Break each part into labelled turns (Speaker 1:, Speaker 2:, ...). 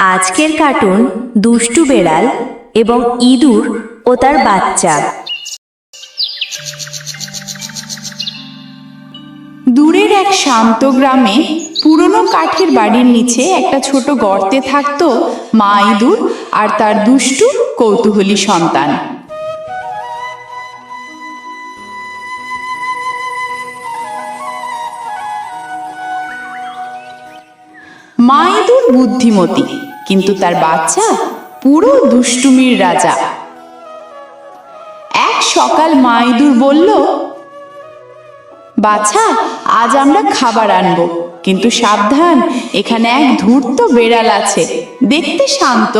Speaker 1: আজকের কার্টুন দুষ্টু বেড়াল এবং ইঁদুর ও তার বাচ্চা।
Speaker 2: দূরের এক শান্ত গ্রামে পুরনো কাঠের বাড়ির নিচে একটা ছোট গর্তে থাকতো মা ইঁদুর আর তার দুষ্টু কৌতূহলী সন্তান। মা ইঁদুর বুদ্ধিমতী, কিন্তু তার বাচ্চা পুরো দুষ্টুমির রাজা। এক সকাল মা ইঁদুর বলল, বাছা, আজ আমরা খাবার আনবো, কিন্তু সাবধান, এখানে এক ধূর্ত বেড়াল আছে। দেখতে শান্ত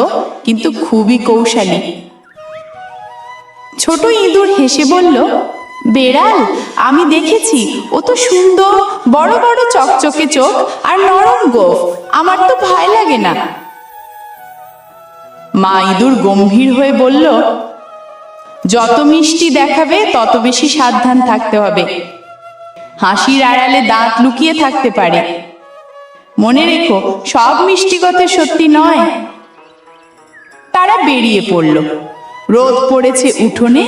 Speaker 2: কিন্তু খুবই কৌশলী। ছোট ইঁদুর হেসে বলল, বেড়াল, আমি দেখেছি, ও তো সুন্দর, বড় বড় চকচকে চোখ আর নরম গোঁফ, আমার তো ভয় লাগে না। মা ইঁদুর গম্ভীর হয়ে বলল, যত মিষ্টি দেখাবে তত বেশি সাবধান থাকতে হবে। হাসির আড়ালে দাঁত লুকিয়ে থাকতে পারে। মনে রেখো, সব মিষ্টি কথা সত্যি নয়। তারা বেরিয়ে পড়ল। রোদ পড়েছে উঠোনে,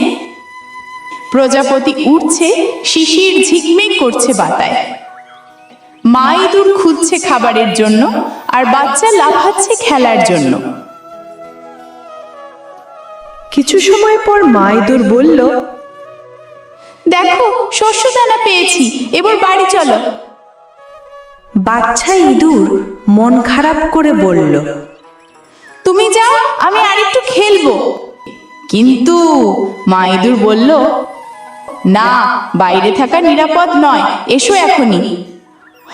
Speaker 2: প্রজাপতি উড়ছে, শিশির ঝিকমিক করছে বাতায়। মা ইঁদুর খুঁজছে খাবারের জন্য, আর বাচ্চা লাফাচ্ছে খেলার জন্য।
Speaker 1: কিছু সময় পর মা ইঁদুর বলল,
Speaker 2: দেখো, শস্য দানা পেয়েছি, এবার বাড়ি চলো।
Speaker 1: বাচ্চা ইঁদুর মন খারাপ করে বলল,
Speaker 2: তুমি যাও, আমি আরেকটু খেলবো। কিন্তু মা ইঁদুর বলল, না, বাইরে থাকা নিরাপদ নয়, এসো এখনই।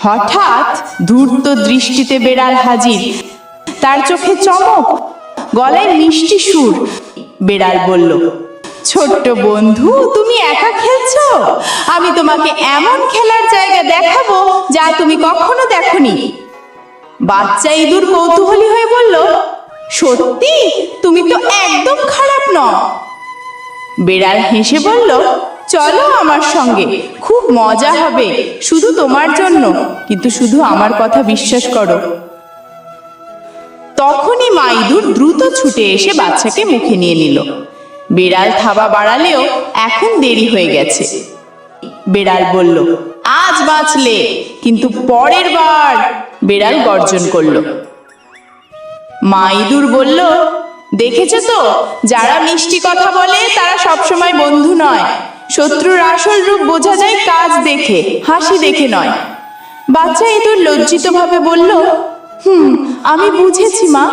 Speaker 2: হঠাৎ ধূর্ত দৃষ্টিতে বেড়াল হাজির, তার চোখে চমক, গলায় মিষ্টি সুর। বেড়াল বলল, ছোট্ট বন্ধু, তুমি একা খেলছো? আমি তোমাকে এমন খেলার জায়গা দেখাবো যা তুমি কখনো দেখোনি। বাচ্চা ইঁদুর কৌতূহলী হয়ে বলল, সত্যি? তুমি তো একদম খারাপ নও। বেড়াল হেসে বলল, চলো আমার সঙ্গে, খুব মজা হবে, শুধু তোমার জন্য, কিন্তু শুধু আমার কথা বিশ্বাস করো। তখনই মা ইঁদুর দ্রুত ছুটে এসে বাচ্চাকে মুখে নিয়ে নিল। বেড়াল থাবা বাড়ালেও এখন দেরি হয়ে গেছে। বেড়াল বলল, আজ বাঁচলে, কিন্তু পরের বার। বেড়াল গর্জন করল। মা ইঁদুর বলল, দেখেছো তো, যারা মিষ্টি কথা বলে তারা সবসময় বন্ধু নয়। শত্রুর আসল রূপ বোঝা যায় কাজ দেখে, হাসি দেখে নয়। বাচ্চা ইঁদুর লজ্জিতভাবে বলল, আমি বুঝেছি মা,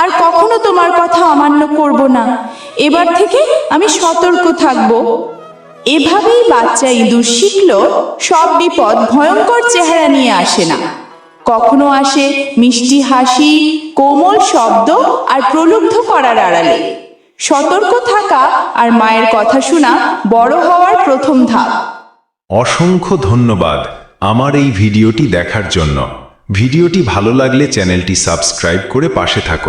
Speaker 2: আর কখনো তোমার কথা অমান্য করব না। এবার থেকে আমি সতর্ক থাকব। এভাবেই বাচ্চা ইঁদুর শিখল, সব বিপদ ভয়ঙ্কর চেহারা নিয়ে আসে না, কখনো আসে মিষ্টি হাসি, কোমল শব্দ আর প্রলুব্ধ করার আড়ালে। সতর্ক থাকা আর মায়ের কথা শোনা বড় হওয়ার প্রথম ধাপ।
Speaker 3: অসংখ্য ধন্যবাদ আমার এই ভিডিওটি দেখার জন্য। ভিডিওটি ভালো লাগলে চ্যানেলটি সাবস্ক্রাইব করে পাশে থাকুন।